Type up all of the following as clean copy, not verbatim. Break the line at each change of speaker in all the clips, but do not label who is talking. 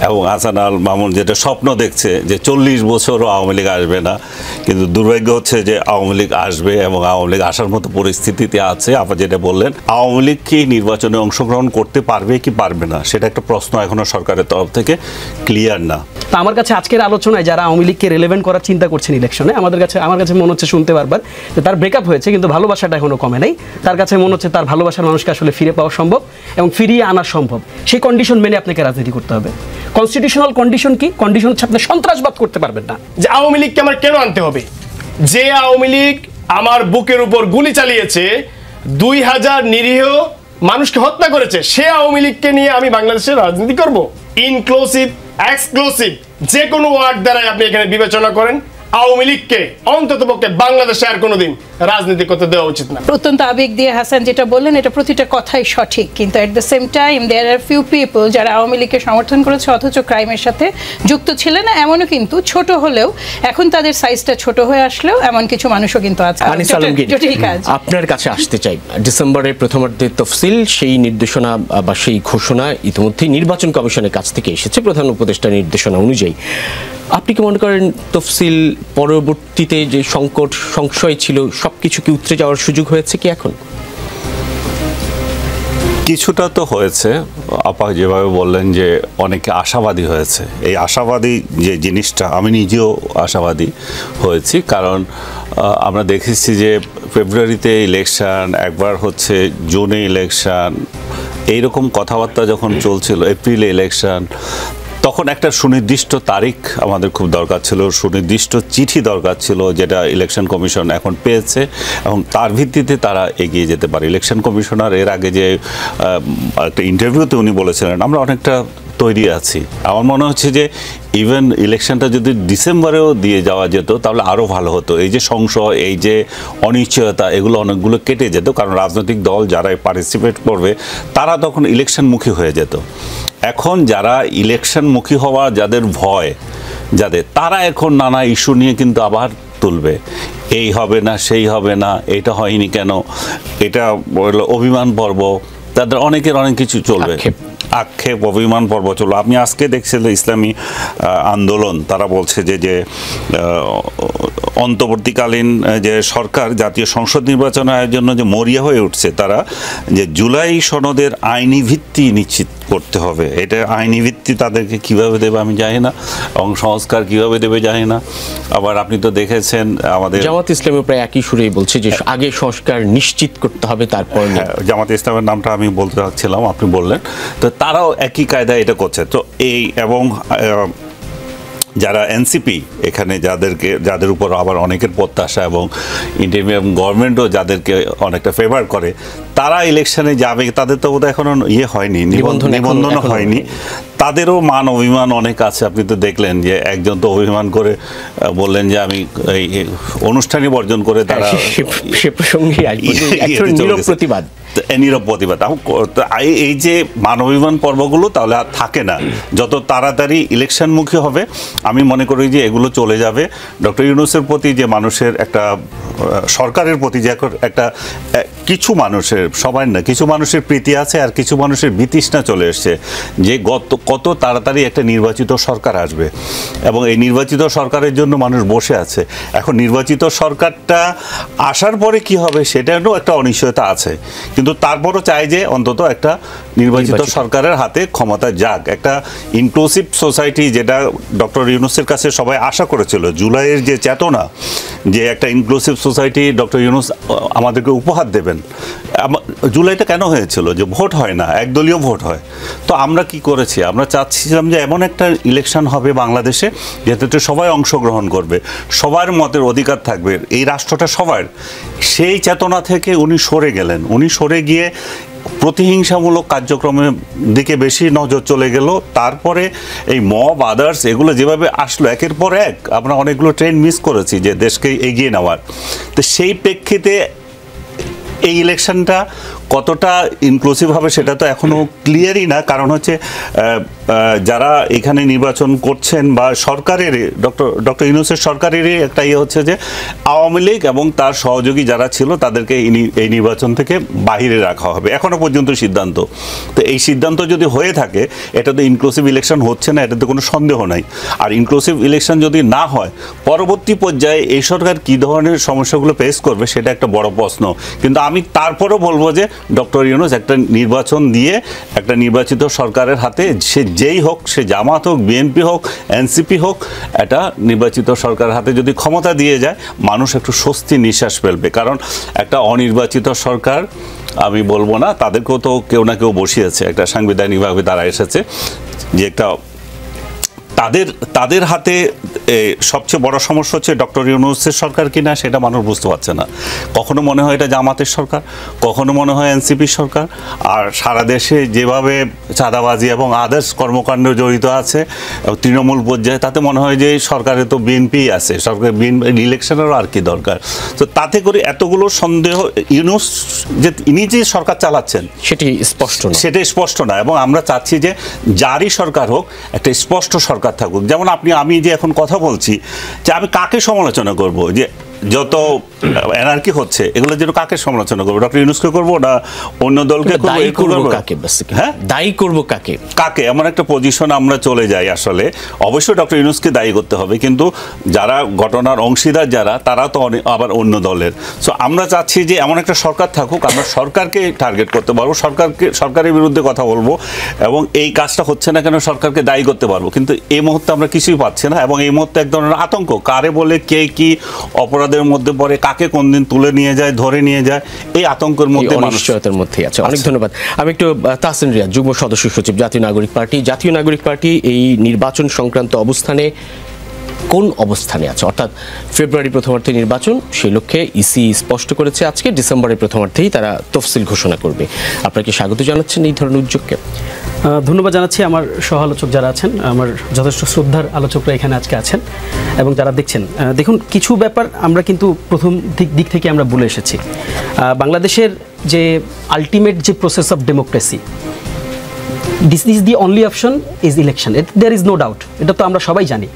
এবং হাসান আল মামুন যেটা স্বপ্ন দেখছে যে 40 বছরও আওয়ামী লীগ আসবে না, কিন্তু দুর্ভাগ্য হচ্ছে যে আওয়ামী লীগ আসবে এবং আওয়ামী লীগ আসার মতো পরিস্থিতিতে আছে। আপনি যেটা বললেন, আওয়ামী লীগ কি নির্বাচনে অংশগ্রহণ করতে পারবে কি পারবে না, সেটা একটা প্রশ্ন এখনো সরকারের তরফ থেকে ক্লিয়ার না।
তো আমার কাছে আজকের আলোচনায় যারা আওয়ামী লীগকে রিলেভেন্ট করার চিন্তা করছেন ইলেকশনে, আমার কাছে মনে হচ্ছে শুনতে বারবার যে তার ব্রেকআপ হয়েছে কিন্তু ভালোবাসাটা এখনো কমে নাই। তার কাছে মনে হচ্ছে তার ভালোবাসার মানুষকে আসলে ফিরে পাওয়া সম্ভব এবং ফিরিয়ে আনা সম্ভব। সেই কন্ডিশন মেনে আপনাকে রাজনীতি করতে হবে। কনস্টিটিউশনাল কন্ডিশন কি? কন্ডিশন হচ্ছে আপনি সন্ত্রাসবাদ করতে পারবেন না।
যে আওয়ামী লীগকে আমার কেন আনতে হবে? যে আওয়ামী লীগ আমার বুকের উপর গুলি চালিয়েছে, 2000 নিরীহ মানুষকে হত্যা করেছে, সে আওয়ামী লীগকে নিয়ে আমি বাংলাদেশের রাজনীতি করব? ইনক্লুসিভ, এক্সক্লুসিভ যে কোনো ওয়ার্ড দ্বারাই আপনি এখানে বিবেচনা করেন, আওয়ামী লীগকে অন্ততপক্ষে বাংলাদেশে আর কোনোদিন রাজনীতি করতে দেওয়া উচিত না।
প্রত্যন্ত আবেগ দিয়ে হাসান যেটা বললেন, এটা প্রতিটা কথাই সঠিক, কিন্তু at the same time there are few people যারা আওয়ামী লীগকে সমর্থন করেছে অথচ ক্রাইমের সাথে যুক্ত ছিলেন না, এমনও কিন্তু ছোট হলেও এখন তাদের সাইজটা ছোট হয়ে আসলেও এমন কিছু মানুষও কিন্তু আছে।
আপনার কাছে আসতে চাই, ডিসেম্বরের প্রথমার্ধের তফসিল, সেই নির্দেশনা বা সেই ঘোষণা ইতিমধ্যে নির্বাচন কমিশনের কাছ থেকে এসেছে প্রধান উপদেষ্টার নির্দেশনা অনুযায়ী। আপনি কি মনে করেন তফসিল পরবর্তীতে যে সংকট সংশয় ছিল সবকিছু কি উতরে যাওয়ার সুযোগ হয়েছে কি এখন?
কিছুটা তো হয়েছে। আপা যেভাবে বললেন যে অনেকে আশাবাদী হয়েছে, এই আশাবাদী যে জিনিসটা আমি নিজেও আশাবাদী হয়েছি, কারণ আমরা দেখেছি যে ফেব্রুয়ারিতে ইলেকশন, একবার হচ্ছে জুনে ইলেকশন, এইরকম কথাবার্তা যখন চলছিল, এপ্রিলে ইলেকশন, তখন একটা সুনির্দিষ্ট তারিখ আমাদের খুব দরকার ছিল, সুনির্দিষ্ট চিঠি দরকার ছিল, যেটা ইলেকশন কমিশন এখন পেয়েছে এবং তার ভিত্তিতে তারা এগিয়ে যেতে পারে। ইলেকশন কমিশনার এর আগে যে একটা ইন্টারভিউতে উনি বলেছিলেন আমরা অনেকটা তৈরি আছি। আমার মনে হচ্ছে যে ইভেন ইলেকশনটা যদি ডিসেম্বরেও দিয়ে যাওয়া যেত তাহলে আরও ভালো হতো। এই যে সংশয়, এই যে অনিশ্চয়তা, এগুলো অনেকগুলো কেটে যেত, কারণ রাজনৈতিক দল যারা পার্টিসিপেট করবে তারা তখন ইলেকশনমুখী হয়ে যেত। এখন যারা ইলেকশনমুখী হওয়া যাদের ভয়, তারা এখন নানা ইস্যু নিয়ে কিন্তু আবার তুলবে, এই হবে না, সেই হবে না, এটা হয়নি কেন, এটা অভিমান পর্ব, তাদের অনেকের অনেক কিছু চলবে, আক্ষেপ, অভিমান পর্ব চলবে। আপনি আজকে দেখছিলেন ইসলামী আন্দোলন, তারা বলছে যে অন্তর্বর্তীকালীন যে সরকার জাতীয় সংসদ নির্বাচনের জন্য যে মরিয়া হয়ে উঠছে, তারা যে জুলাই সনদের আইনি ভিত্তি নিশ্চিত করতে হবে। এটা আইনি ভিত্তি তাদেরকে কিভাবে দেবে আমি জানি না, এবং সংস্কার কিভাবে দেবে জানি না। আবার আপনি তো দেখেছেন আমাদের
জামাত ইসলামী প্রায় একই সুরেই বলছে যে আগে সংস্কার নিশ্চিত করতে হবে, তারপর
জামাত ইসলামের নামটা আমি বলতে চাচ্ছিলাম, আপনি বললেন, তো তারাও একই কায়দায় এটা করছে। তো এই এবং যারা এনসিপি এখানে যাদের উপর আবার অনেকের প্রত্যাশা এবং ইন্ডিয়ান গভর্নমেন্টও যাদেরকে অনেকটা ফেভার করে, তারা ইলেকশনে যাবে, তাদের তো বোধহয় এখনো হয়নি, নিবন্ধন হয়নি, তাদেরও মান অভিমান অনেক আছে। আপনি তো দেখলেন যে একজন তো অভিমান করে বললেন যে আমি এই অনুষ্ঠানই বর্জন করে তারা
সে প্রসঙ্গে নীরব প্রতিবাদ।
এই যে মানবাভিমান পর্বগুলো তাহলে আর থাকে না, যত তাড়াতাড়ি ইলেকশনমুখী হবে আমি মনে করি যে এগুলো চলে যাবে। ডক্টর ইউনূসের প্রতি যে মানুষের একটা, সরকারের প্রতি যে একটা কিছু মানুষের, সবাই না, কিছু মানুষের প্রীতি আছে আর কিছু মানুষের বিতৃষ্ণা চলে এসছে যে কত তাড়াতাড়ি একটা নির্বাচিত সরকার আসবে, এবং এই নির্বাচিত সরকারের জন্য মানুষ বসে আছে। এখন নির্বাচিত সরকারটা আসার পরে কি হবে সেটারও একটা অনিশ্চয়তা আছে, কিন্তু তারপরও চাই যে অন্তত একটা নির্বাচিত সরকারের হাতে ক্ষমতা যাক, একটা ইনক্লুসিভ সোসাইটি, যেটা ডক্টর ইউনূসের কাছে সবাই আশা করেছিল। জুলাইয়ের যে চেতনা, যে একটা ইনক্লুসিভ সোসাইটি ডক্টর ইউনূস আমাদেরকে উপহার দেবেন। জুলাইটা কেন হয়েছিল? যে ভোট হয় না, একদলীয় ভোট হয়। তো আমরা কি করেছি? আমরা চাচ্ছিলাম যে এমন একটা ইলেকশন হবে বাংলাদেশে যেটাতে সবাই অংশগ্রহণ করবে, সবার মতের অধিকার থাকবে, এই রাষ্ট্রটা সবার। সেই চেতনা থেকে উনি সরে গেলেন। উনি সরে গিয়ে প্রতিহিংসামূলক কার্যক্রমের দিকে বেশি নজর চলে গেল। তারপরে এই মব, আদার্স, এগুলো যেভাবে আসলো একের পর এক, আমরা অনেকগুলো ট্রেন মিস করেছি যে দেশকে এগিয়ে নেওয়ার। তো সেই প্রেক্ষিতে এই ইলেকশনটা কতটা ইনক্লুসিভ হবে সেটা তো এখনো ক্লিয়ারই না, কারণ হচ্ছে যারা এখানে নির্বাচন করছেন বা সরকারের ডক্টর ইউনূসের সরকারেরই একটা ইয়ে হচ্ছে যে আওয়ামী লীগ এবং তার সহযোগী যারা ছিল তাদেরকে এই নির্বাচন থেকে বাহিরে রাখা হবে, এখনো পর্যন্ত সিদ্ধান্ত। তো এই সিদ্ধান্ত যদি হয়ে থাকে, এটা তো ইনক্লুসিভ ইলেকশন হচ্ছে না, এটাতে কোনো সন্দেহ নাই। আর ইনক্লুসিভ ইলেকশন যদি না হয়, পরবর্তী পর্যায়ে এই সরকার কী ধরনের সমস্যাগুলো ফেস করবে সেটা একটা বড় প্রশ্ন। কিন্তু আমি তারপরও বলবো যে ডক্টর ইউনূস একটা নির্বাচন দিয়ে একটা নির্বাচিত সরকারের হাতে, সে যেই হোক, সে জামাত হোক, বিএনপি হোক, এনসিপি হোক, একটা নির্বাচিত সরকারের হাতে যদি ক্ষমতা দিয়ে যায়, মানুষ একটু স্বস্তি নিঃশ্বাস ফেলবে। কারণ একটা অনির্বাচিত সরকার, আমি বলবো না, তাদেরকেও তো কেউ না কেউ বসিয়েছে, একটা সাংবিধানিকভাবে তারা এসেছে, যে একটা তাদের হাতে সবচেয়ে বড় সমস্যা হচ্ছে ডক্টর ইউনূসের সরকার কিনা, সেটা মানুষ বুঝতে পারছে না। কখনো মনে হয় এটা জামাতের সরকার, কখনো মনে হয় এনসিপির সরকার। আর সারা দেশে যেভাবে চাঁদাবাজি এবং আদার্স কর্মকাণ্ড জড়িত আছে তৃণমূল পর্যায়ে, তাতে মনে হয় যে সরকারে তো বিএনপি আছে, সরকার ইলেকশনেরও আর কি দরকার। তো তাতে করে এতগুলো সন্দেহ, ইউনূস যে ইনি যে সরকার চালাচ্ছেন সেটা স্পষ্ট না। এবং আমরা চাচ্ছি যে যারই সরকার হোক, একটা স্পষ্ট সরকার থাকুক। যেমন আমি যে এখন কথা বলছি, যে আমি কাকে সমালোচনা করব, যে যত এনার্কি হচ্ছে এগুলো যেন কাকে সমালোচনা করবো, ডক্টর ইউনূসকে করবো না অন্য দলকে করবো?
হ্যাঁ, দায়ী করবো কাকে? এমন একটা
পজিশন আমরা চলে যাই। আসলে অবশ্যই ডক্টর ইউনূসকে দায়ী করতে হবে, কিন্তু যারা ঘটনার অংশীদার যারা, তারা তো আবার অন্য দলের। সো আমরা চাচ্ছি যে এমন একটা সরকার থাকুক, আমরা সরকারকে টার্গেট করতে পারবো, সরকারের বিরুদ্ধে কথা বলবো, এবং এই কাজটা হচ্ছে না কেন সরকারকে দায়ী করতে পারবো। কিন্তু এই মুহূর্তে আমরা কিছুই পাচ্ছি না, এবং এই মুহূর্তে এক ধরনের আতঙ্ক, কারে বলে কে কি অপরাধের মধ্যে পড়ে, কাকে কোন দিন তুলে নিয়ে যায়, ধরে নিয়ে যায়, এই আতঙ্কের মধ্যে,
অনিশ্চয়তার মধ্যে আছে। অনেক ধন্যবাদ। আমি একটু তাহসিন রিয়াদ, যুগ্ম সদস্য সচিব, জাতীয় নাগরিক পার্টি এই নির্বাচন সংক্রান্ত অবস্থানে কোন অবস্থানে আছে? অর্থাৎ ফেব্রুয়ারি প্রথমার্ধে নির্বাচন, সেই লক্ষ্যে ইসি স্পষ্ট করেছে আজকে ডিসেম্বরের প্রথমার্ধেই তারা তফসিল ঘোষণা করবে। আপনাকে স্বাগত জানাচ্ছেন এই ধরনের উদ্যোগকে?
ধন্যবাদ জানাচ্ছি। আমার সহ আলোচক যারা আছেন, আমার যথেষ্ট শ্রদ্ধার আলোচকরা এখানে আজকে আছেন এবং যারা দেখছেন, দেখুন কিছু ব্যাপার আমরা কিন্তু প্রথম দিক থেকে আমরা বলে এসেছি। বাংলাদেশের যে আলটিমেট যে process of democracy, this is the only option is election, there is no doubt, এটা তো আমরা সবাই জানি।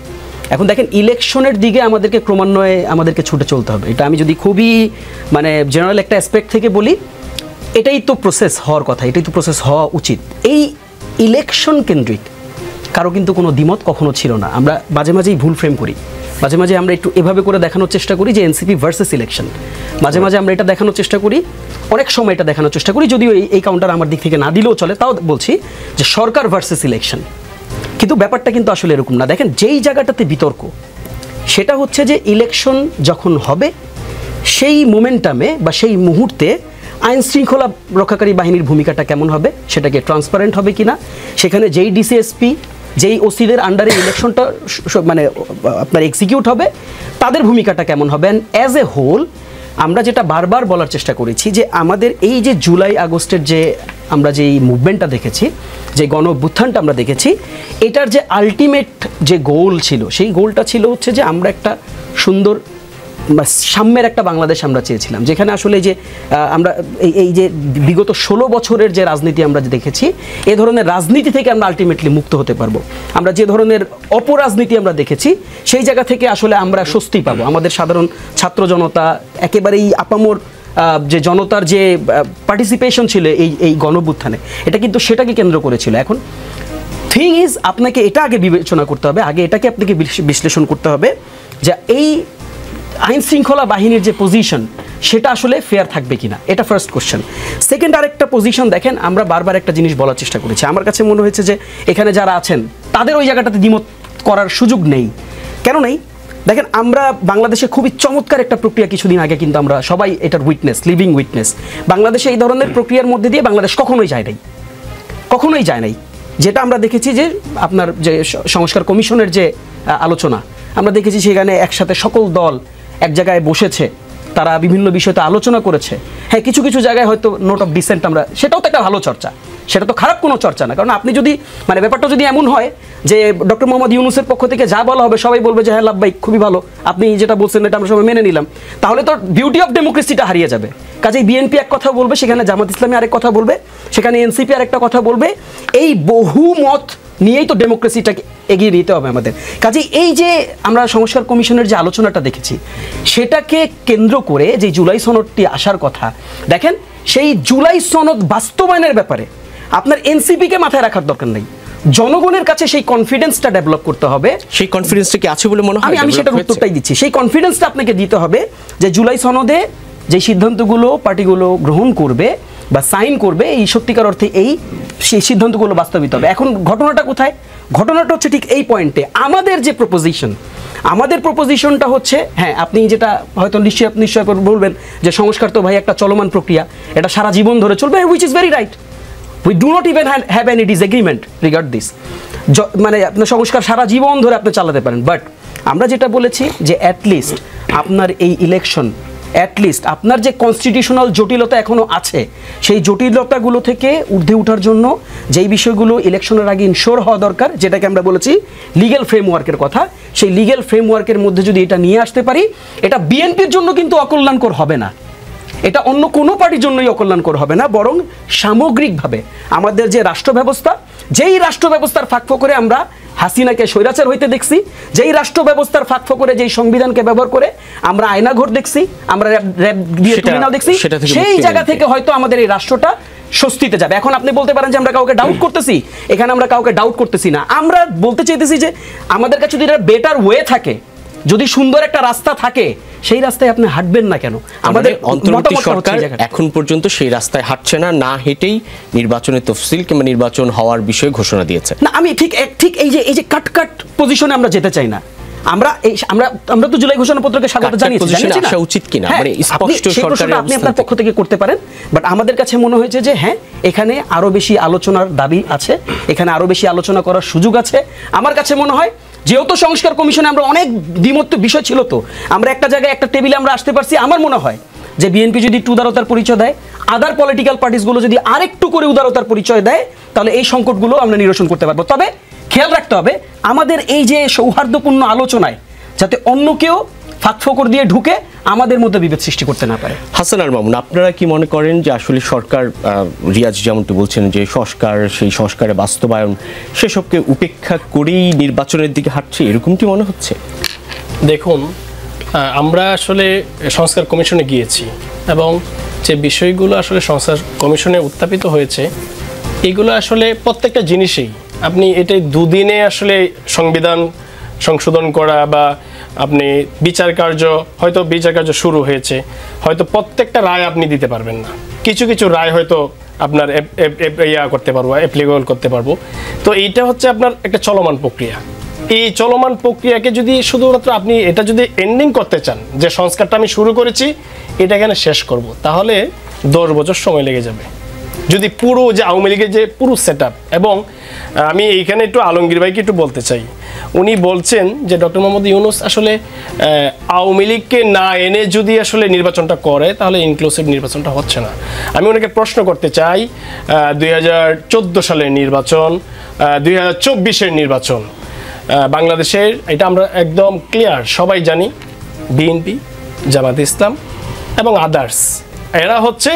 এখন দেখেন, ইলেকশনের দিকে আমাদেরকে ক্রমান্বয়ে আমাদেরকে ছুটে চলতে হবে। এটা আমি যদি খুবই জেনারেল একটা অ্যাসপেক্ট থেকে বলি, এটাই তো প্রসেস হওয়ার কথা, এটাই তো প্রসেস হওয়া উচিত। এই ইলেকশন কেন্দ্রিক কারো কিন্তু কোনো দ্বিমত কখনো ছিল না। আমরা মাঝে মাঝেই ভুল ফ্রেম করি, মাঝে মাঝে আমরা একটু এভাবে করে দেখানোর চেষ্টা করি যে এনসিপি ভার্সেস ইলেকশন, মাঝে মাঝে আমরা এটা দেখানোর চেষ্টা করি, অনেক সময় এটা দেখানোর চেষ্টা করি, যদিও এই কাউন্টার আমার দিক থেকে না দিলেও চলে, তাও বলছি যে সরকার ভার্সেস ইলেকশন। কিন্তু ব্যাপারটা কিন্তু আসলে এরকম না। দেখেন, যেই জায়গাটাতে বিতর্ক, সেটা হচ্ছে যে ইলেকশন যখন হবে সেই মোমেন্টামে বা সেই মুহূর্তে আইন শৃঙ্খলা রক্ষাকারী বাহিনীর ভূমিকাটা কেমন হবে, সেটাকে ট্রান্সপারেন্ট হবে কিনা, সেখানে যেই ডিসিএসপি, যেই ওসিদের আন্ডারে ইলেকশনটা আপনার এক্সিকিউট হবে, তাদের ভূমিকাটা কেমন হবে। অ্যান্ড অ্যাজ এ হোল আমরা যেটা বারবার বলার চেষ্টা করেছি যে আমাদের এই যে জুলাই আগস্টের যে আমরা যেই মুভমেন্টটা দেখেছি, যে গণ অভ্যুত্থানটা আমরা দেখেছি, এটার যে আলটিমেট যে গোল ছিল, সেই গোলটা ছিল হচ্ছে যে আমরা একটা সুন্দর সাম্যের একটা বাংলাদেশ আমরা চেয়েছিলাম, যেখানে আসলে যে আমরা এই যে বিগত 16 বছরের যে রাজনীতি আমরা দেখেছি, এ ধরনের রাজনীতি থেকে আমরা আলটিমেটলি মুক্ত হতে পারবো। আমরা যে ধরনের অপরাজনীতি আমরা দেখেছি, সেই জায়গা থেকে আসলে আমরা স্বস্তি পাবো। আমাদের সাধারণ ছাত্র জনতা, একেবারেই আপামর যে জনতার যে পার্টিসিপেশন ছিল এই গণঅভ্যুত্থানে, এটা কিন্তু সেটাকে কেন্দ্র করেছিল। এখন থিং ইজ, আপনাকে এটা আগে বিবেচনা করতে হবে, আগে এটাকে আপনাকে বিশ্লেষণ করতে হবে যে এই আইন শৃঙ্খলা বাহিনীর যে পজিশন, সেটা আসলে ফেয়ার থাকবে কিনা, এটা ফার্স্ট কোশ্চেন। সেকেন্ড আরেকটা পজিশন দেখেন, আমরা বারবার একটা জিনিস বলার চেষ্টা করেছি, আমার কাছে মনে হয়েছে যে এখানে যারা আছেন তাদের ওই জায়গাটাতে দ্বিমত করার সুযোগ নেই। কেন নেই? দেখেন, আমরা বাংলাদেশে খুবই চমৎকার একটা প্রক্রিয়া কিছুদিন আগে কিন্তু আমরা সবাই এটার উইটনেস, লিভিং উইটনেস। বাংলাদেশে এই ধরনের প্রক্রিয়ার মধ্যে দিয়ে বাংলাদেশ কখনোই যায় নাই। যেটা আমরা দেখেছি যে আপনার যে সংস্কার কমিশনের যে আলোচনা, আমরা দেখেছি সেখানে একসাথে সকল দল এক জায়গায় বসেছে, তারা বিভিন্ন বিষয়তে আলোচনা করেছে। হ্যাঁ, কিছু কিছু জায়গায় হয়তো নোট অফ ডিসেন্ট, আমরা সেটাও তো একটা ভালো চর্চা, সেটা তো খারাপ কোনো চর্চা না। কারণ আপনি যদি ব্যাপারটা যদি এমন হয় যে ডক্টর মোহাম্মদ ইউনূসের পক্ষ থেকে যা বলা হবে সবাই বলবে যে হ্যাঁ লাভবাই, খুবই ভালো, আপনি যেটা বলছেন এটা আমরা সবাই মেনে নিলাম, তাহলে তো বিউটি অফ ডেমোক্রেসিটা হারিয়ে যাবে। কাজেই বিএনপি এক কথা বলবে, সেখানে জামাত ইসলামী আরেক কথা বলবে, সেখানে এনসিপি আরেকটা কথা বলবে। এই বহুমত নিয়েই তো ডেমোক্রেসিটাকে এগিয়ে নিতে হবে আমাদের। কাজেই এই যে আমরা সংস্কার কমিশনের যে আলোচনাটা দেখেছি, সেটাকে কেন্দ্র করে যে জুলাই সনদটি আসার কথা, দেখেন সেই জুলাই সনদ বাস্তবায়নের ব্যাপারে আপনার এনসিপিকে মাথায় রাখার দরকার নেই, জনগণের কাছে সেই কনফিডেন্সটা ডেভেলপ করতে হবে।
সেই কনফিডেন্সটা কি আছে বলে মনে হয়?
আমি সেটার উত্তরটাই দিচ্ছি। সেই কনফিডেন্সটা আপনাকে দিতে হবে যে জুলাই সনদে যে সিদ্ধান্তগুলো পার্টিগুলো গ্রহণ করবে বা সাইন করবে, এই সত্যিকার অর্থে সেই সিদ্ধান্তগুলো বাস্তবিত হবে। এখন ঘটনাটা কোথায়? ঘটনাটা হচ্ছে ঠিক এই পয়েন্টে। আমাদের প্রপোজিশনটা হচ্ছে, হ্যাঁ আপনি যেটা হয়তো নিশ্চয় বলবেন যে সংস্কার তো ভাই একটা চলমান প্রক্রিয়া, এটা সারা জীবন ধরে চলবে, which is very right. We do not even have any disagreement regard this. মানে আপনার সংস্কার সারা জীবন ধরে আপনি চালাতে পারেন, বাট আমরা যেটা বলেছি যে অ্যাটলিস্ট আপনার এই ইলেকশন, অ্যাটলিস্ট আপনার যে কনস্টিটিউশনাল জটিলতা এখনও আছে, সেই জটিলতাগুলো থেকে ঊর্ধ্বে ওঠার জন্য যেই বিষয়গুলো ইলেকশনের আগে ইনশোর হওয়া দরকার, যেটাকে আমরা বলেছি লিগ্যাল ফ্রেমওয়ার্কের কথা, সেই লিগ্যাল ফ্রেমওয়ার্কের মধ্যে যদি এটা নিয়ে আসতে পারি, এটা বিএনপির জন্য কিন্তু অকল্যাণকর হবে না, এটা অন্য কোনো পার্টির জন্যই অকল্যাণকর হবে না, বরং সামগ্রিকভাবে আমাদের যে রাষ্ট্র ব্যবস্থা, যেই রাষ্ট্র ব্যবস্থার ফাঁক করে আমরা হাসিনাকে স্বৈরাচার হইতে দেখছি, যেই রাষ্ট্র ব্যবস্থার ফাঁক করে যেই সংবিধানকে ব্যবহার করে আমরা আয়নাঘর দেখছি, আমরা র্যাব দিয়ে তুলে নাও দেখছি, সেই জায়গা থেকে হয়তো আমাদের এই রাষ্ট্রটা স্বস্তিতে যাবে। এখন আপনি বলতে পারেন যে আমরা কাউকে ডাউট করতেছি, এখানে আমরা কাউকে ডাউট করতেছি না, আমরা বলতে চাইতেছি যে আমাদের কাছে যদি একটা বেটার ওয়ে থাকে, যদি সুন্দর একটা রাস্তা থাকে, সেই রাস্তায় আপনি হাঁটবেন না কেন? আমাদের
অন্তর্বর্তী সরকার এখন পর্যন্ত সেই রাস্তায় হাঁটছে না, না হেঁটেই নির্বাচনের তফসিল কিংবা নির্বাচন হওয়ার বিষয়ে ঘোষণা দিয়েছে।
না, আমি ঠিক এই যে কাট পজিশনে আমরা যেতে চাই না। আমরা তো জুলাই ঘোষণাপত্রকে স্বাগত জানিয়েছি,
আসা উচিত কিনা মানে স্পষ্ট সরকারের
আপনি আপনার পক্ষ থেকে করতে পারেন, বাট আমাদের কাছে মনে হয়েছে যে হ্যাঁ, এখানে আরো বেশি আলোচনার দাবি আছে, এখানে আরো বেশি আলোচনা করার সুযোগ আছে। আমার কাছে মনে হয় যেহেতু সংস্কার কমিশনে আমরা অনেক দ্বিমত বিষয় ছিল, তো আমরা একটা জায়গায় একটা টেবিলে আমরা আসতে পারছি। আমার মনে হয় যে বিএনপি যদি একটু উদারতার পরিচয় দেয়, আদার পলিটিক্যাল পার্টিসগুলো যদি আরেকটু করে উদারতার পরিচয় দেয়, তাহলে এই সংকটগুলো আমরা নিরসন করতে পারবো। তবে খেয়াল রাখতে হবে আমাদের এই যে সৌহার্দ্যপূর্ণ আলোচনায় যাতে অন্য কেউ ফাঁকফোকর দিয়ে ঢুকে আমাদের মধ্যে বিভেদ সৃষ্টি করতে না পারে।
হাসান আর মামুন, আপনারা কি মনে করেন যে আসলে সরকার, রিয়াজ যেমনটি বলছেন যে সংস্কার, সেই সংস্কারের বাস্তবায়ন সেসবকে উপেক্ষা করেই নির্বাচনের দিকে হাঁটছে, এরকমটি মনে হচ্ছে?
দেখুন, আমরা আসলে সংস্কার কমিশনে গিয়েছি এবং যে বিষয়গুলো আসলে সংস্কার কমিশনে উত্থাপিত হয়েছে, এগুলো আসলে প্রত্যেকটা জিনিসেই আপনি এটাই দুদিনে আসলে সংবিধান সংশোধন করা বা আপনি বিচার কার্য শুরু হয়েছে, হয়তো প্রত্যেকটা রায় আপনি দিতে পারবেন না, কিছু কিছু রায় হয়তো আপনার অ্যাপ্লিকেবল করতে পারবো। তো এইটা হচ্ছে আপনার একটা চলমান প্রক্রিয়া। এই চলমান প্রক্রিয়াকে যদি শুধুমাত্র আপনি এটা যদি এন্ডিং করতে চান, যে সংস্কারটা আমি শুরু করেছি এটা এখানে শেষ করব, তাহলে 10 বছর সময় লেগে যাবে। যদি পুরো যে আওয়ামী লীগের যে পুরো সেট আপ, এবং আমি এইখানে একটু আলমগীর ভাইকে একটু বলতে চাই, উনি বলছেন যে ডক্টর মোহাম্মদ ইউনূস আসলে আওয়ামী লীগকে না এনে যদি আসলে নির্বাচনটা করে, তাহলে ইনক্লুসিভ নির্বাচনটা হচ্ছে না। আমি ওনাকে প্রশ্ন করতে চাই, 2014 সালের নির্বাচন, 2024-এর নির্বাচন বাংলাদেশের, এটা আমরা একদম ক্লিয়ার সবাই জানি, বিএনপি, জামাত ইসলাম এবং আদার্স, এরা হচ্ছে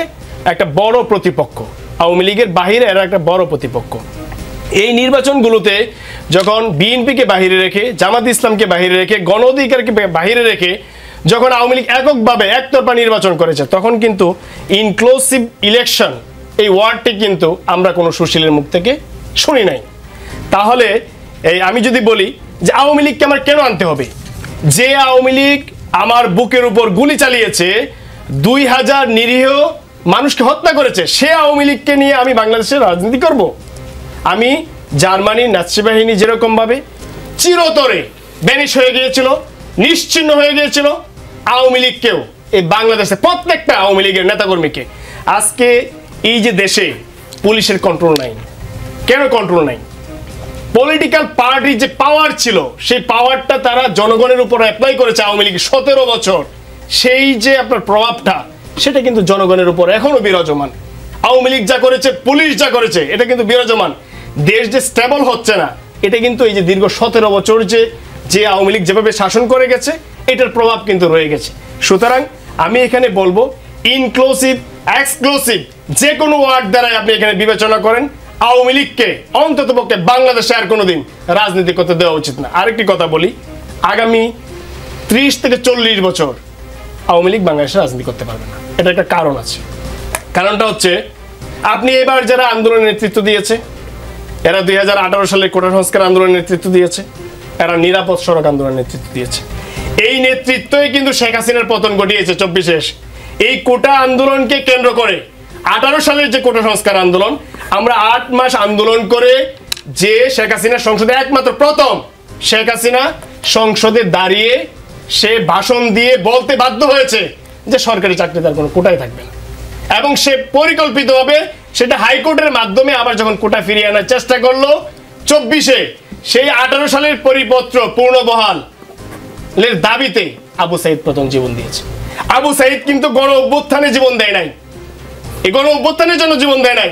একটা বড় প্রতিপক্ষ। আওয়ামী লীগের বাহিরে এরা একটা বড় প্রতিপক্ষ। এই নির্বাচনগুলোতে যখন বিএনপিকে বাহিরে রেখে, জামাত ইসলামকে বাহিরে রেখে, গণ অধিকারকে বাহিরে রেখে যখন আওয়ামী লীগ এককভাবে একতরফা নির্বাচন করেছে, তখন কিন্তু ইনক্লুসিভ ইলেকশন এই ওয়ার্ডটি কিন্তু আমরা কোনো সুশীলের মুখ থেকে শুনি নাই। তাহলে আমি যদি বলি যে আওয়ামী লীগকে আমার কেন আনতে হবে, যে আওয়ামী লীগ আমার বুকের উপর গুলি চালিয়েছে, 2000 নিরীহ মানুষকে হত্যা করেছে, সে আওয়ামী লীগকে নিয়ে আমি বাংলাদেশের রাজনীতি করব? আমি জার্মানির নাৎসি বাহিনী যেরকমভাবে চিরতরে ব্যানিশ হয়ে গিয়েছিল, নিশ্চিহ্ন হয়ে গিয়েছিল, আওয়ামী লীগকেও এই বাংলাদেশে প্রত্যেকটা আওয়ামী লীগের নেতাকর্মীকে আজকে এই যে দেশে পুলিশের কন্ট্রোল নাই, কেন কন্ট্রোল নাই? পলিটিক্যাল পার্টির যে পাওয়ার ছিল, সেই পাওয়ারটা তারা জনগণের উপর অ্যাপ্লাই করেছে আওয়ামী লীগ 17 বছর। সেই যে আপনার প্রভাবটা, সেটা কিন্তু জনগণের উপর এখনো বিরাজমান। আওয়ামী লীগ যা করেছে, পুলিশ যা করেছে, এটা কিন্তু বিরাজমান। দেশ যে স্টেবল হচ্ছে না, এটা কিন্তু এই যে দীর্ঘ 17 বছর যে আওয়ামী লীগ যেভাবে শাসন করে গেছে, এটার প্রভাব কিন্তু রয়ে গেছে। সুতরাং আমি এখানে বলবো ইনক্লুসিভ, এক্সক্লুসিভ যে কোনো ওয়ার্ড দ্বারাই আপনি এখানে বিবেচনা করেন, আওয়ামী লীগকে অন্ততপক্ষে বাংলাদেশে আর কোনোদিন রাজনীতি করতে দেওয়া উচিত না। আরেকটি কথা বলি, আগামী 30 থেকে 40 বছর আওয়ামী লীগ বাংলাদেশে রাজনীতি করতে পারবে না। এটা একটা কারণ আছে। কারণটা হচ্ছে, আপনি এবার যারা আন্দোলনের নেতৃত্ব দিয়েছে, এরা 2018 সালে কোটা সংস্কার আন্দোলনের নেতৃত্ব দিয়েছে, এরা নিরাপদ সড়ক আন্দোলনের নেতৃত্ব দিয়েছে। এই নেতৃত্বই কিন্তু শেখ হাসিনার পতন ঘটিয়েছে 24-এ। এই কোটা আন্দোলনকে কেন্দ্র করে 18 সালের যে কোটা সংস্কার আন্দোলন, আমরা 8 মাস আন্দোলন করে যে শেখ হাসিনা সংসদে একমাত্র প্রথম শেখ হাসিনা সংসদে দাঁড়িয়ে সে ভাষণ দিয়ে বলতে বাধ্য হয়েছে যে সরকারি চাকরি তার কোনো কোটাই থাকবে না, এবং সে পরিকল্পিতভাবে সেটা হাইকোর্টের মাধ্যমে আবার যখন কোটা ফিরিয়ে আনার চেষ্টা করলো 24-এ, সেই 18 সালের পরিপত্র পূর্ণবহাল এর দাবিতে আবু সাইদ প্রথম জীবন দিয়েছে। আবু সাইদ কিন্তু গণ অভ্যুত্থানে জীবন দেয় নাই, এই গণ অভ্যুত্থানের জন্য জীবন দেয় নাই।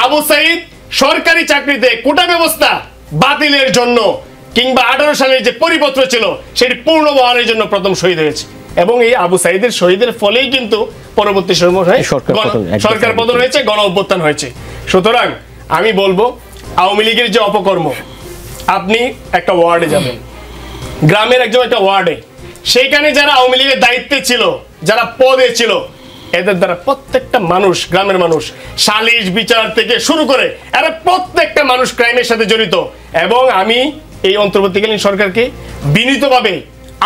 আবু সাইদ সরকারি চাকরিতে কোটা ব্যবস্থা বাতিলের জন্য কিংবা 18 সালের যে পরিপত্র ছিল সেটি পূর্ণবহালের জন্য প্রথম শহীদ হয়েছে, এবং এই আবু সাইদের শহীদের ফলেই কিন্তু পরবর্তী সময়ে সরকার পতন হয়েছে, গণ অভ্যুত্থান হয়েছে। সুতরাং আমি বলবো, আওয়ামী লীগের যে অপকর্ম, আপনি একটা ওয়ার্ডে যাবেন, গ্রামের একজন একটা ওয়ার্ডে, সেইখানে যারা আওয়ামী লীগের দায়িত্বে ছিল, যারা পদে ছিল, এদের দ্বারা প্রত্যেকটা মানুষ, গ্রামের মানুষ, সালিশ বিচার থেকে শুরু করে এরা প্রত্যেকটা মানুষ ক্রাইমের সাথে জড়িত। এবং আমি এই অন্তর্বর্তীকালীন সরকারকে বিনীতভাবে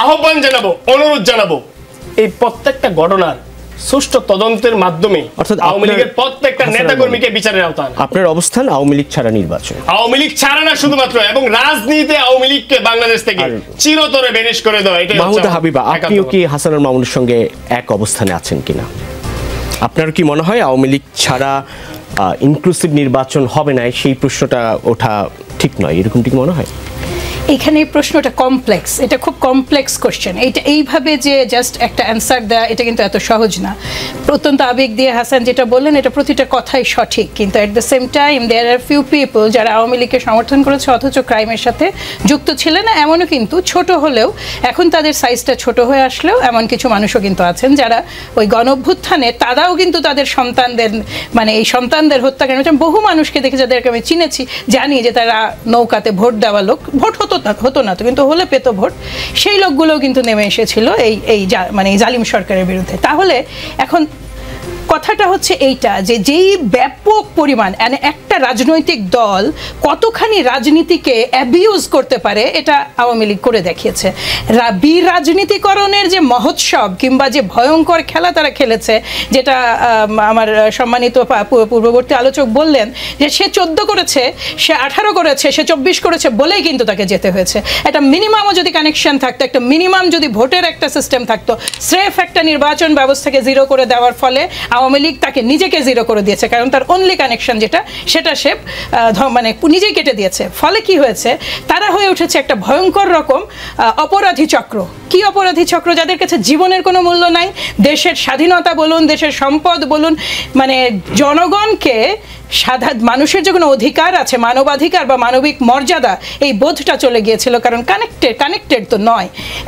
আহ্বান জানাবো, অনুরোধ জানাবো, এই প্রত্যেকটা ঘটনার সুষ্ঠু তদন্তের মাধ্যমে আওয়ামী লীগের প্রত্যেকটা নেতাকর্মীকে বিচারের আওতায় আনা।
আপনার অবস্থান আওয়ামী লীগ ছাড়া নির্বাচন,
আওয়ামী লীগ ছাড়া না শুধুমাত্র, এবং রাজনীতিতে আওয়ামী লীগকে বাংলাদেশ থেকে চিরতরে বেনিশ করে দেওয়া। এটা
মাহমুদা হাবিবা, আপনিও কি হাসানুল মামুনের সঙ্গে এক অবস্থানে আছেন কিনা? আপনার কি মনে হয় আওয়ামী লীগ ছাড়া ইনক্লুসিভ নির্বাচন হবে না, সেই প্রশ্নটা ওঠা ঠিক নয়, এরকমটি কি মনে হয়?
এখানে এই প্রশ্নটা কমপ্লেক্স, এটা খুব কমপ্লেক্স কোশ্চেন। এইটা এইভাবে যে জাস্ট একটা অ্যান্সার দেওয়া, এটা কিন্তু এত সহজ না। অত্যন্ত আবেগ দিয়ে হাসান যেটা বললেন, এটা প্রতিটা কথাই সঠিক, কিন্তু at the same time there are few people যারা আওয়ামী লীগকে সমর্থন করেছে অথচ ক্রাইমের সাথে যুক্ত ছিলেন না, এমনও কিন্তু ছোট হলেও, এখন তাদের সাইজটা ছোট হয়ে আসলেও এমন কিছু মানুষও কিন্তু আছেন যারা ওই গণঅভ্যুত্থানে তারাও কিন্তু তাদের সন্তানদের, মানে এই সন্তানদের হত্যাকাণ্ড, বহু মানুষকে দেখে যাদেরকে আমি চিনেছি, জানি যে তারা নৌকাতে ভোট দেওয়া লোক, ভোট হতো না তো কিন্তু হলে পেত ভোট, সেই লোকগুলোও কিন্তু নেমে এসেছিল এই মানে এই জালিম সরকারের বিরুদ্ধে। তাহলে এখন কথাটা হচ্ছে এইটা, যে যেই ব্যাপক পরিমাণ একটা রাজনৈতিক দল কতখানি রাজনীতিকে অ্যাবিউজ করতে পারে, এটা আওয়ামী লীগ করে দেখিয়েছে। রাজনীতিকরণের যে মহোৎসব কিংবা যে ভয়ঙ্কর খেলা তারা খেলেছে, যেটা আমার সম্মানিত পূর্ববর্তী আলোচক বললেন যে সে 14 করেছে, সে 18 করেছে, সে 24 করেছে বলেই কিন্তু তাকে যেতে হয়েছে। একটা মিনিমামও যদি কানেকশন থাকতো, একটা মিনিমাম যদি ভোটের একটা সিস্টেম থাকতো, স্রেফ একটা নির্বাচন ব্যবস্থাকে জিরো করে দেওয়ার ফলে আওয়ামী লীগ তাকে নিজেকে জিরো করে দিয়েছে, কারণ তার অনলি কানেকশন যেটা, সেটা সে মানে নিজেই কেটে দিয়েছে। ফলে কি হয়েছে, তারা হয়ে উঠেছে একটা ভয়ঙ্কর রকম অপরাধী চক্র। কি অপরাধী চক্র? যাদের কাছে জীবনের কোনো মূল্য নাই, দেশের স্বাধীনতা বলুন, দেশের সম্পদ বলুন, মানে জনগণকে মানুষের যে কোনো অধিকার আছে, মানবাধিকার বা মানবিক মর্যাদা, এই বোধটা চলে গিয়েছিল, কারণ কানেক্টেড তো নয়।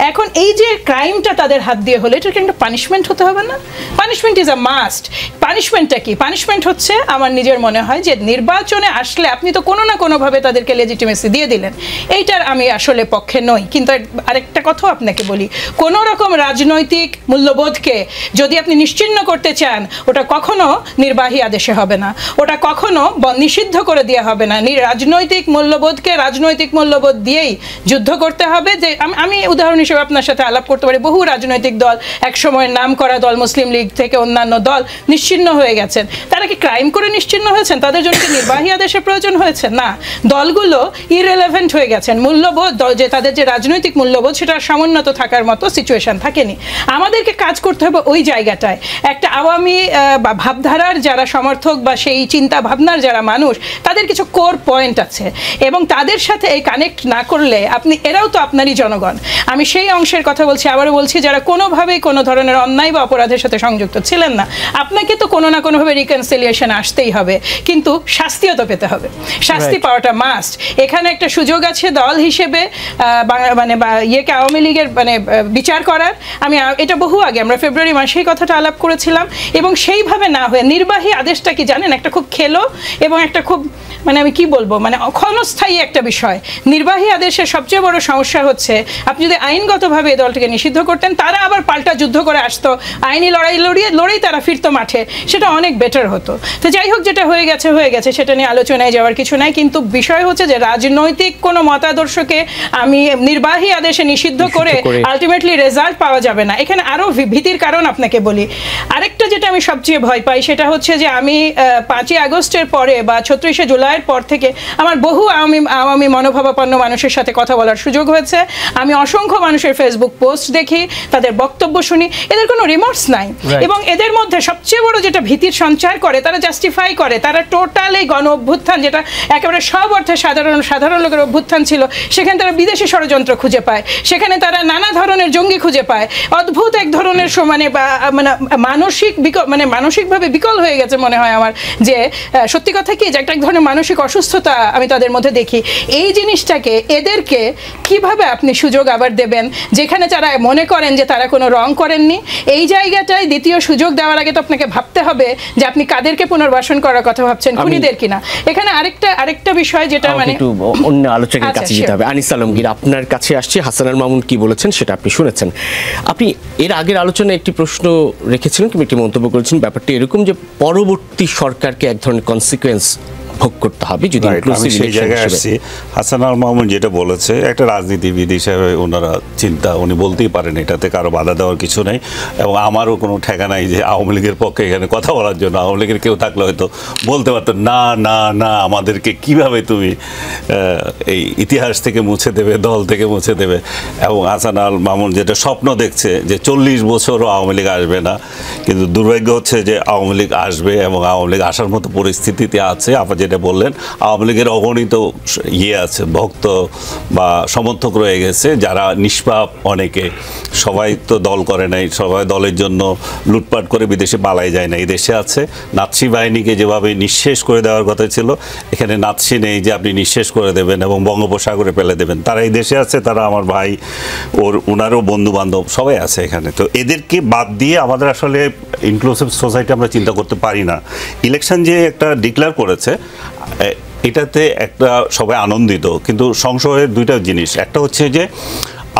এখন এই যে ক্রাইমটা তাদের হাত দিয়ে হলো, এটার একটা পানিশমেন্ট হতে হবে না? Punishment is a must. পানিশমেন্টটা কি? পানিশমেন্ট হচ্ছে, আমার নিজের মনে হয় যে নির্বাচনে আসলে আপনি তো কোনো না কোনোভাবে তাদেরকে লেজিটিমেসি দিয়ে দিলেন, এইটার আমি আসলে পক্ষে নই। কিন্তু আরেকটা কথাও আপনাকে বলি, কোনো রকম রাজনৈতিক মূল্যবোধকে যদি আপনি নিশ্চিহ্ন করতে চান, ওটা কখনো নির্বাহী আদেশে হবে না, ওটা কখনো নিষিদ্ধ করে দেওয়া হবে না। রাজনৈতিক মূল্যবোধকে রাজনৈতিক মূল্যবোধ দিয়েই যুদ্ধ করতে হবে। যে আমি উদাহরণ হিসেবে আপনার সাথে আলাপ করতে পারি, বহু রাজনৈতিক দল, এক সময় নাম করা দল, মুসলিম লীগ থেকে অন্যান্য দল নিশ্চিহ্ন হয়ে গেছেন। তারা কি ক্রাইম করে নিশ্চিহ্ন হয়েছেন? তাদের জন্য কি নির্বাহী আদেশের প্রয়োজন হয়েছে? না, দলগুলো ইররেলেভেন্ট হয়ে গেছেন। মূল্যবোধ, যে তাদের যে রাজনৈতিক মূল্যবোধ, সেটা সমুন্নত থাকার মতো সিচুয়েশন থাকেনি। আমাদেরকে কাজ করতে হবে ওই জায়গাটায়। একটা আওয়ামী বা ভাবধারার যারা সমর্থক বা সেই চিন্তা ভাবনার যারা মানুষ, তাদের কিছু কোর পয়েন্ট আছে এবং তাদের সাথে এই কানেক্ট না করলে এরাও তো আপনারই জনগণ। আমি সেই অংশের কথা বলছি, আবারও বলছি, যারা কোনোভাবেই কোনো ধরনের অন্যায় বা অপরাধের সাথে সংযুক্ত ছিলেন না। আপনাকে তো কোনো না কোনোভাবে রিকনসিলিয়েশন আসতেই হবে, কিন্তু শাস্তিও তো পেতে হবে, শাস্তি পাওয়াটা মাস্ট। এখানে একটা সুযোগ আছে দল হিসেবে আওয়ামী লীগের বিচার করার। আমি এটা বহু আগে আমরা ফেব্রুয়ারি মাসেই কথাটা আলাপ করেছিলাম, এবং সেইভাবে না হয়ে নির্বাহী আদেশটা কি জানেন, একটা খুব খেলো এবং একটা খুব আমি কি বলবো ক্ষণস্থায়ী একটা বিষয়। নির্বাহী আদেশের সবচেয়ে বড় সমস্যা হচ্ছে আপনি যদি আইনগতভাবে এই দলটিকে নিষিদ্ধ করতেন, তারা আবার পাল্টা যুদ্ধ করে আসতো, আইনি লড়াই তারা ফিরতো মাঠে, সেটা অনেক বেটার হতো। তো যাই হোক, যেটা হয়ে গেছে সেটা নিয়ে আলোচনায় যাওয়ার কিছু নাই, কিন্তু বিষয় হচ্ছে যে রাজনৈতিক কোনো মতাদর্শকে আমি নির্বাহী আদেশে নিষিদ্ধ করে আলটিমেটলি রেজাল্ট পাওয়া যাবে না। এখানে আরো ভীতির কারণ আপনাকে বলি। আরেকটা যেটা আমি সবচেয়ে ভয় পাই সেটা হচ্ছে যে আমি 5ই আগস্টের পরে বা 36শে জুলাইয়ের পর থেকে আমার বহু আওয়ামী মনোভাবাপন্ন মানুষের সাথে কথা বলার সুযোগ হয়েছে। আমি অসংখ্য মানুষের ফেসবুক পোস্ট দেখি, তাদের বক্তব্য শুনি, এদের কোনো রিমোর্স নাই। এবং এদের মধ্যে সবচেয়ে বড় যেটা ভীতির সঞ্চার করে, তারা জাস্টিফাই করে, তারা টোটাল এই গণ অভ্যুত্থান, যেটা একেবারে সব অর্থে সাধারণ লোকের অভ্যুত্থান ছিল, সেখানে তারা বিদেশি ষড়যন্ত্র খুঁজে পায়, সেখানে তারা নানা ধরনের জঙ্গি খুঁজে পায়। অদ্ভুত এক ধরনের মানসিকভাবে বিকল হয়ে গেছে মনে হয় আমার, যে সত্যি কথা কি যে একটা এক ধরনের মানসিক অসুস্থতা আমি তাদের মধ্যে দেখি। এই জিনিসটাকে এদেরকে কিভাবে আপনি সুযোগ আবার দেবেন, যেখানে যারা মনে করেন যে তারা কোনো রং করেননি, এই জায়গাটায় দ্বিতীয় সুযোগ দেওয়ার আগে তো আপনাকে ভাবতে হবে যে আপনি কাদেরকে পুনর্বাসন করার কথা ভাবছেন, খুনিদের কিনা। এখানে আরেকটা বিষয় যেটা
একটু অন্য আলোচকের কাছে যেতে হবে। আনিস আলমগীর, আপনার কাছে আসছে। হাসানুল মামুন কি বলেছেন সেটা আপনি শুনেছেন। আপনি এর আগের আলোচনায় একটি প্রশ্ন রেখেছিলেন কিংবা একটি মন্তব্য করেছেন, ব্যাপারটি এরকম যে পরবর্তী সরকারকে এক ধরনের কনসিকুয়েন্স ভোগ করতে হবে যদি
সেই জায়গায় আসছি। হাসানুল মামুন যেটা বলেছে, একটা রাজনীতিবিদ হিসেবে ওনারা উনি বলতেই পারেন, এটাতে কারো বাধা দেওয়ার কিছু নেই। এবং আমারও কোনো ঠেকা নাই যে আওয়ামী লীগের পক্ষে এখানে কথা বলার জন্য। আওয়ামী লীগের কেউ থাকলে হয়তো বলতে পারতো না না না, আমাদেরকে কিভাবে তুমি এই ইতিহাস থেকে মুছে দেবে, দল থেকে মুছে দেবে। এবং হাসানুল মামুন যেটা স্বপ্ন দেখছে যে 40 বছরও আওয়ামী লীগ আসবে না, কিন্তু দুর্ভাগ্য হচ্ছে যে আওয়ামী লীগ আসবে এবং আওয়ামী লীগ আসার মতো পরিস্থিতিতে আছে। আবার যেটা বললেন, আওয়ামী লীগের অগণিত আছে, ভক্ত বা সমর্থক রয়ে গেছে, যারা নিষ্পাপ। অনেকে, সবাই তো দল করে নাই, সবাই দলের জন্য লুটপাট করে বিদেশে পালাই যায় না, এই দেশে আছে। নাৎসি বাহিনীকে যেভাবে নিঃশেষ করে দেওয়ার কথা ছিল, এখানে নাৎসি নেই যে আপনি নিঃশেষ করে দেবেন এবং বঙ্গোপসাগরে ফেলে দেবেন। তারা এই দেশে আছে, তারা আমার ভাই, ওনারও বন্ধু বান্ধব সবাই আছে এখানে। তো এদেরকে বাদ দিয়ে আমাদের আসলে ইনক্লুসিভ সোসাইটি আমরা চিন্তা করতে পারি না। ইলেকশন যে একটা ডিক্লেয়ার করেছে, এটাতে একটা সবাই আনন্দিত, কিন্তু সংশয়ের দুইটা জিনিস। একটা হচ্ছে যে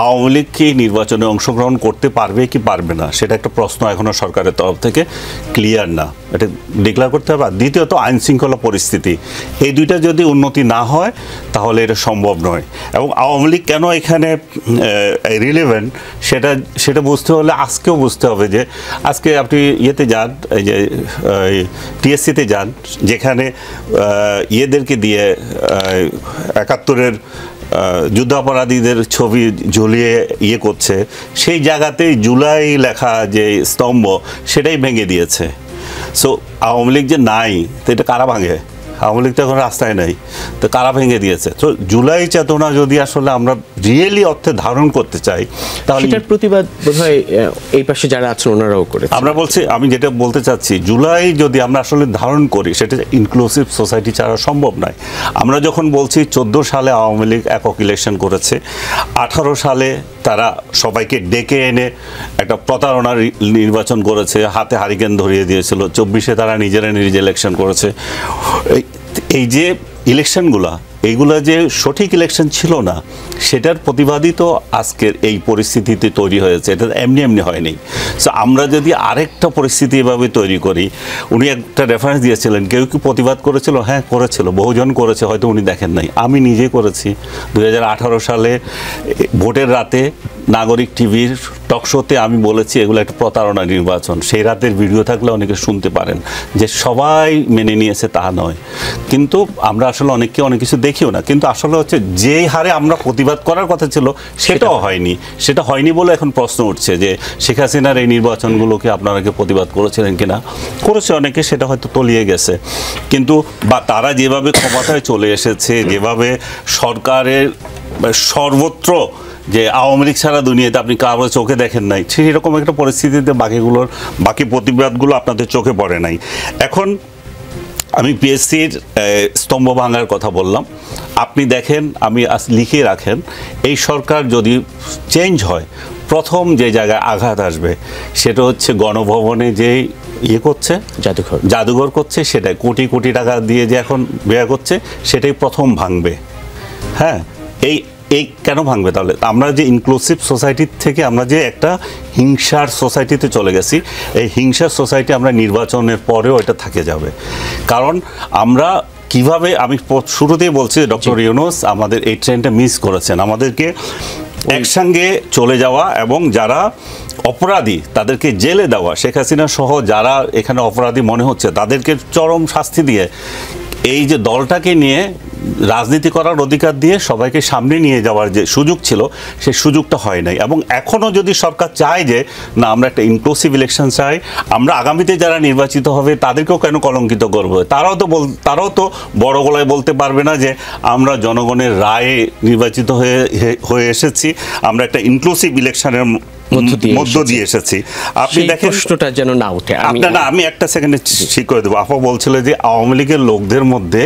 আওয়ামী লীগ কি নির্বাচনে অংশগ্রহণ করতে পারবে কি পারবে না, সেটা একটা প্রশ্ন এখনও সরকারের তরফ থেকে ক্লিয়ার না, এটা ডিক্লেয়ার করতে হবে। আর দ্বিতীয়ত আইন শৃঙ্খলা পরিস্থিতি, এই দুইটা যদি উন্নতি না হয় তাহলে এটা সম্ভব নয়। এবং আওয়ামী লীগ কেন এখানে রিলেভেন্ট সেটা বুঝতে হলে আজকেও বুঝতে হবে যে আজকে আপনি ইয়েতে যান, এই যে টিএসসিতে যান, যেখানে ইয়েদেরকে দিয়ে 71-এর যুদ্ধাপরাধীদের ছবি ঝুলিয়ে করছে, সেই জায়গাতেই জুলাই লেখা যে স্তম্ভ সেটাই ভেঙে দিয়েছে। সো আওয়ামী লীগ যে নাই, তো এটা কারা ভাঙে? আওয়ামী লীগ তো এখন রাস্তায় নাই, তো কারা ভেঙে দিয়েছে? তো জুলাই চেতনা যদি আসলে আমরা রিয়েলি অর্থে ধারণ করতে চাই, তাহলে
এটার প্রতিবাদ বোধহয় এই পাশে যারা আছেন ওনারাও করে।
আমি যেটা বলতে চাচ্ছি, জুলাই যদি আমরা আসলে ধারণ করি, সেটা ইনক্লুসিভ সোসাইটি ছাড়া সম্ভব নয়। আমরা যখন বলছি 14 সালে আওয়ামী লীগ একক ইলেকশন করেছে, 18 সালে তারা সবাইকে ডেকে এনে একটা প্রতারণার নির্বাচন করেছে, হাতে হারিকেন ধরিয়ে দিয়েছিল, 24-এ তারা নিজে ইলেকশন করেছে। এই যে ইলেকশনগুলা, এইগুলা যে সঠিক ইলেকশন ছিল না, সেটার প্রতিবাদই তো আজকের এই পরিস্থিতিতে তৈরি হয়েছে, এটা এমনি হয়নি। সো আমরা যদি আরেকটা পরিস্থিতি এভাবে তৈরি করি, উনি একটা রেফারেন্স দিয়েছিলেন, কেউ কি প্রতিবাদ করেছিল? হ্যাঁ, করেছিল, বহুজন করেছে, হয়তো উনি দেখেন নাই, আমি নিজে করেছি। 2018 সালে ভোটের রাতে নাগরিক টিভির টকশোতে আমি বলেছি এগুলো একটা প্রতারণা নির্বাচন। সেই রাতের ভিডিও থাকলে অনেকে শুনতে পারেন যে সবাই মেনে নিয়েছে তা নয়, কিন্তু আমরা আসলে অনেককে অনেক কিছু দেখিও না। কিন্তু আসলে হচ্ছে যে হারে আমরা প্রতিবাদ করার কথা ছিল সেটাও হয়নি। সেটা হয়নি বলে এখন প্রশ্ন উঠছে যে শেখ হাসিনার এই নির্বাচনগুলোকে আপনারা কি প্রতিবাদ করেছিলেন কিনা। করেছে অনেকে, সেটা হয়তো তলিয়ে গেছে। কিন্তু বা তারা যেভাবে ক্ষমতায় চলে এসেছে, যেভাবে সরকারের সর্বত্র যে আওয়ামী লীগ ছাড়া দুনিয়াতে আপনি কারো চোখে দেখেন নাই, সেরকম একটা পরিস্থিতিতে বাকি প্রতিবাদগুলো আপনাদের চোখে পড়ে নাই। এখন আমি পিএসসির স্তম্ভ ভাঙার কথা বললাম, আপনি দেখেন, আমি লিখে রাখেন, এই সরকার যদি চেঞ্জ হয় প্রথম যে জায়গায় আঘাত আসবে সেটা হচ্ছে গণভবনে যে করছে, জাদুঘর করছে, সেটাই কোটি কোটি টাকা দিয়ে যে এখন ব্যয় করছে, সেটাই প্রথম ভাঙবে। হ্যাঁ, এই কেন ভাঙবে তাহলে? আমরা যে ইনক্লুসিভ সোসাইটির থেকে আমরা যে একটা হিংসার সোসাইটিতে চলে গেছি, এই হিংসার সোসাইটি আমরা নির্বাচনের পরেও এটা থাকে যাবে। কারণ আমরা কিভাবে, আমি শুরুতেই বলছি ডক্টর ইউনূস আমাদের এই ট্রেনটা মিস করেছেন। আমাদেরকে একসঙ্গে চলে যাওয়া এবং যারা অপরাধী তাদেরকে জেলে দেওয়া, শেখ হাসিনা সহ যারা এখানে অপরাধী মনে হচ্ছে তাদেরকে চরম শাস্তি দিয়ে এই যে দলটাকে নিয়ে রাজনীতি করার অধিকার দিয়ে সবাইকে সামনে নিয়ে যাওয়ার যে সুযোগ ছিল, সেই সুযোগটা হয় নাই। এবং এখনও যদি সরকার চায় যে না আমরা একটা ইনক্লুসিভ ইলেকশন চাই, আমরা আগামীতে যারা নির্বাচিত হবে তাদেরকেও কেন কলঙ্কিত করবো? তারাও তো বড় গলায় বলতে পারবে না যে আমরা জনগণের রায়ে নির্বাচিত হয়ে এসেছি, আমরা একটা ইনক্লুসিভ ইলেকশনের মধ্য দিয়ে এসেছি। আপনি দেখেন
প্রশ্নটা যেন না উঠে।
আমি একটা সেকেন্ডে ঠিক করে দেবো। আপা বলছিল যে আওয়ামী লীগের লোকদের মধ্যে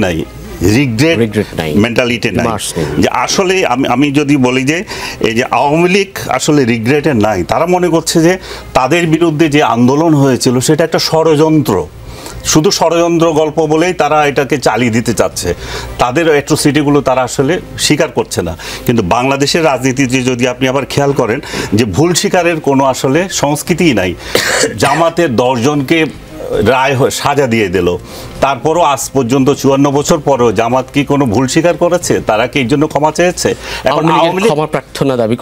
নাই, রিগ্রেট মেন্টালিটি নাই। যে আসলে আমি যদি বলি যে এই যে আওয়ামী লীগ আসলে রিগ্রেটে নাই, তারা মনে করছে যে তাদের বিরুদ্ধে যে আন্দোলন হয়েছিল সেটা একটা ষড়যন্ত্র, শুধু ষড়যন্ত্র গল্প বলেই তারা এটাকে চালিয়ে দিতে চাচ্ছে। তাদের অ্যাট্রোসিটিগুলো তারা আসলে স্বীকার করছে না। কিন্তু বাংলাদেশের রাজনীতিতে যদি আপনি আবার খেয়াল করেন যে ভুল স্বীকারের কোনো আসলে সংস্কৃতিই নাই। জামাতের 10 জনকে রায় সাজা দিয়ে দিল, তারপরও আজ পর্যন্ত 54 বছর পরেও জামাত কি কোনো ভুল স্বীকার করেছে? তারা কি এর জন্য ক্ষমা চেয়েছে? এখন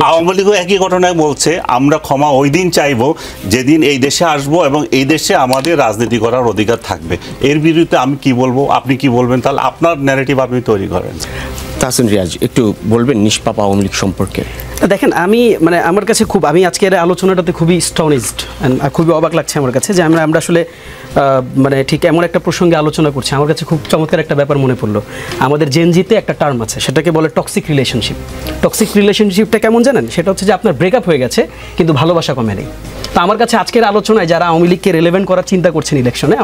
আওয়ামী লীগও একই ঘটনায় বলছে আমরা ক্ষমা ওই দিন চাইবো যেদিন এই দেশে আসবো এবং এই দেশে আমাদের রাজনীতি করার অধিকার থাকবে। এর বিরুদ্ধে আমি কি বলবো, আপনি কি বলবেন? তাহলে আপনার ন্যারেটিভ আপনি তৈরি করেন।
তাহসিন রিয়াজ, একটু বলবেন নিষ্পাপ আওয়ামী লীগ সম্পর্কে।
দেখেন, আমার কাছে আমি আজকের আলোচনাটাতে খুবই স্টনিজড, খুবই অবাক লাগছে আমার কাছে যে আমরা আসলে ঠিক এমন একটা প্রসঙ্গে আলোচনা করছি। আমার কাছে খুব চমৎকার একটা ব্যাপার মনে পড়লো। আমাদের জেনজিতে একটা টার্ম আছে, সেটাকে বলে টক্সিক রিলেশনশিপ। টক্সিক রিলেশনশিপটা কেমন জানেন? সেটা হচ্ছে যে আপনার ব্রেকআপ হয়ে গেছে কিন্তু ভালোবাসা কমে নেই। তো আমার কাছে আজকের আলোচনায় যারা আওয়ামী লীগকে রিলেভেন্ট করার চিন্তা করছেন ইলেকশনে,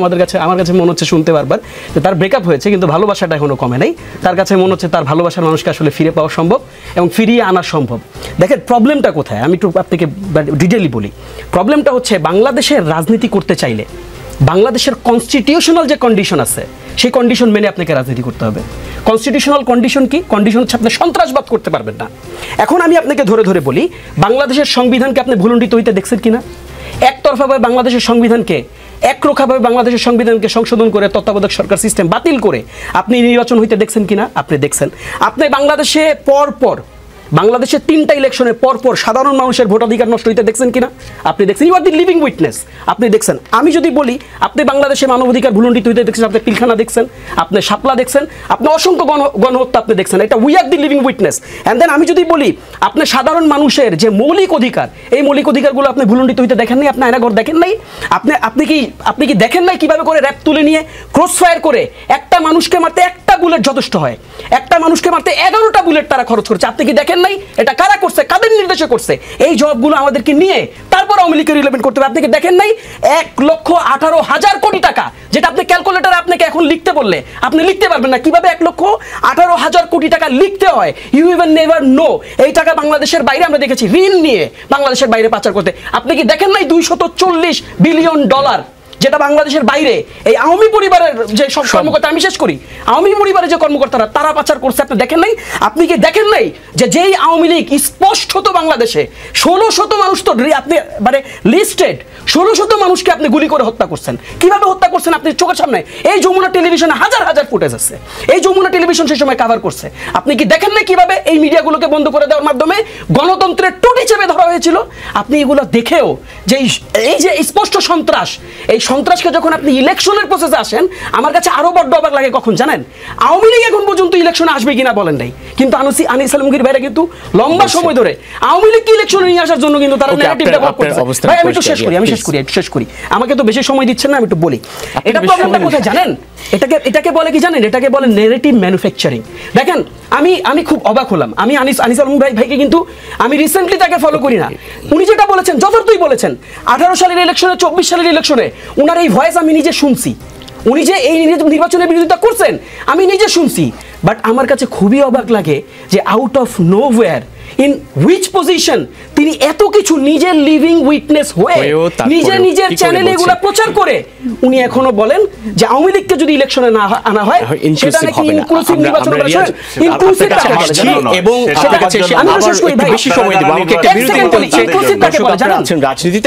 আমার কাছে মনে হচ্ছে শুনতে বারবার যে তার ব্রেকআপ হয়েছে কিন্তু ভালোবাসাটা এখনও কমে নাই। তার কাছে মনে হচ্ছে তার ভালোবাসার মানুষকে আসলে ফিরে পাওয়া সম্ভব এবং ফিরিয়ে আনা সম্ভব। দেখেন প্রবলেমটা কোথায়, আমি একটু আপনাকে ডিটেইলি বলি। প্রবলেমটা হচ্ছে বাংলাদেশের রাজনীতি করতে চাইলে বাংলাদেশের কনস্টিটিউশনাল যে কন্ডিশন আছে সেই কন্ডিশন মেনে আপনাকে রাজনীতি করতে হবে। কনস্টিটিউশনাল কন্ডিশন কি? কন্ডিশন হচ্ছে আপনি সন্ত্রাসবাদ করতে পারবেন না। এখন আমি আপনাকে ধরে ধরে বলি, বাংলাদেশের সংবিধানকে আপনি ভুলুণ্ঠিত হইতে দেখছেন কিনা? একতরফাভাবে বাংলাদেশের সংবিধানকে, একরোখাভাবে বাংলাদেশের সংবিধানকে সংশোধন করে তত্ত্বাবধায়ক সরকার সিস্টেম বাতিল করে আপনি নির্বাচন হইতে দেখছেন কিনা? আপনি দেখছেন। আপনি বাংলাদেশে বাংলাদেশের 3টা ইলেকশনে পরপর সাধারণ মানুষের ভোটাধিকার নষ্ট হইতে দেখছেন কিনা? আপনি দেখছেন। You are the living witness, আপনি দেখছেন। আমি যদি বলি আপনি বাংলাদেশে মানবাধিকার ভুলুণ্ঠিত হইতে দেখছেন, আপনি পিলখানা দেখছেন, আপনি শাপলা দেখছেন, আপনি অসংখ্য গণহত্যা আপনি দেখছেন। এটা we are the living witness. And then আমি যদি বলি আপনি সাধারণ মানুষের যে মৌলিক অধিকার, এই মৌলিক অধিকারগুলো আপনি ভুলুণ্ঠিত হইতে দেখেন নাই, আপনি আয়নাঘর দেখেন নাই, আপনি কি দেখেন নাই কিভাবে করে র্যাপ তুলে নিয়ে ক্রস ফায়ার করে একটা মানুষকে মারতে একটা বুলেট যথেষ্ট হয়, একটা মানুষকে মারতে 11টা বুলেট তারা খরচ করেছে। আপনি কি দেখেন নাই? এটা কারা করছে, কাদের নির্দেশে করছে? এই জবাবগুলো আমাদেরকে নিয়ে তারপর আওয়ামী লীগকে রিলেভেন্ট করতে হবে। আপনি কি দেখেন নাই 1,18,000 কোটি টাকা, যেটা আপনি ক্যালকুলেটরে আপনাকে এখন লিখতে বললে আপনি লিখতে পারবেন না। কিভাবে 1,18,000 কোটি টাকা লিখতে হয় ইউ ইভেন নেভার নো। এই টাকা বাংলাদেশের বাইরে আমরা দেখেছি ঋণ নিয়ে বাংলাদেশের বাইরে পাচার করতে। আপনি কি দেখেন নাই $240 বিলিয়ন যেটা বাংলাদেশের বাইরে এই আওয়ামী পরিবারের যে সব কর্মকর্তা, আমি শেষ করি, আওয়ামী পরিবারের যে কর্মকর্তারা তারা পাচার করছে, আপনি দেখেন নাই? আপনি কি দেখেন নাই যে যেই আওয়ামী লীগ স্পষ্টত বাংলাদেশে 1600 মানুষ তো আপনি মানে লিস্টেড 1600 মানুষকে আপনি গুলি করে হত্যা করছেন। কিভাবে হত্যা করছেন আপনি চোখের সামনে, এই যমুনা টেলিভিশনে হাজার হাজার ফুটেজ আছে, এই যমুনা টেলিভিশন সেই সময় কভার করছে। আপনি কি দেখেন না কিভাবে এই মিডিয়াগুলোকে বন্ধ করে দেওয়ার মাধ্যমে গণতন্ত্রের টুটি চেপে ধরা হয়েছিল? আপনি এগুলো দেখেও যে এই যে স্পষ্ট সন্ত্রাস, এই সন্ত্রাসকে যখন আপনি ইলেকশনের প্রসেসে আসেন, আমার কাছে আরো বড় অবাক লাগে কখন জানেন? আওয়ামী লীগ এখন পর্যন্ত ইলেকশনে আসবে কিনা বলেন নাই, কিন্তু আনিস আলমগীর ভাইরা কিন্তু লম্বা সময় ধরে আওয়ামী লীগকে ইলেকশনে নিয়ে আসার জন্য কিন্তু তারা ন্যারেটিভ ডেভেলপ করছে। ভাই আমি একটু শেষ করি, আমাকে তো বেশি সময় দিচ্ছেন না, আমি একটু বলি। এটা প্রবলেমটা কোথায় জানেন? এটাকে বলে কি জানেন? এটাকে বলে নেরেটিভ ম্যানুফ্যাকচারিং। দেখেন আমি খুব অবাক হলাম। আমি আনিস আলমগীর ভাইকে কিন্তু আমি রিসেন্টলি তাকে ফলো করি না। উনি যেটা বলেছেন যথার্থই বলেছেন। 18 সালের ইলেকশনে, 24 সালের ইলেকশনে উনার এই ভয়েস আমি নিজে শুনছি। উনি যে এই নির্বাচনের বিরোধিতা করছেন আমি নিজে শুনছি। বাট আমার কাছে খুবই অবাক লাগে যে out of nowhere, in which position তিনি এত কিছু নিজের লিভিং উইটনেস হয়ে নিজের চ্যানেলে এগুলো প্রচার করে উনি এখনো বলেন যে আওয়ামী লীগকে যদি ইলেকশনে না আনা হয় সেটা নাকি ইনক্লুসিভ নির্বাচন হবে। ইনক্লুসিভ
এবং আমি শেষ করি ভাই, বেশি সময় দেব আমাকে একটা বিরতি করতে। রাজনীতিতে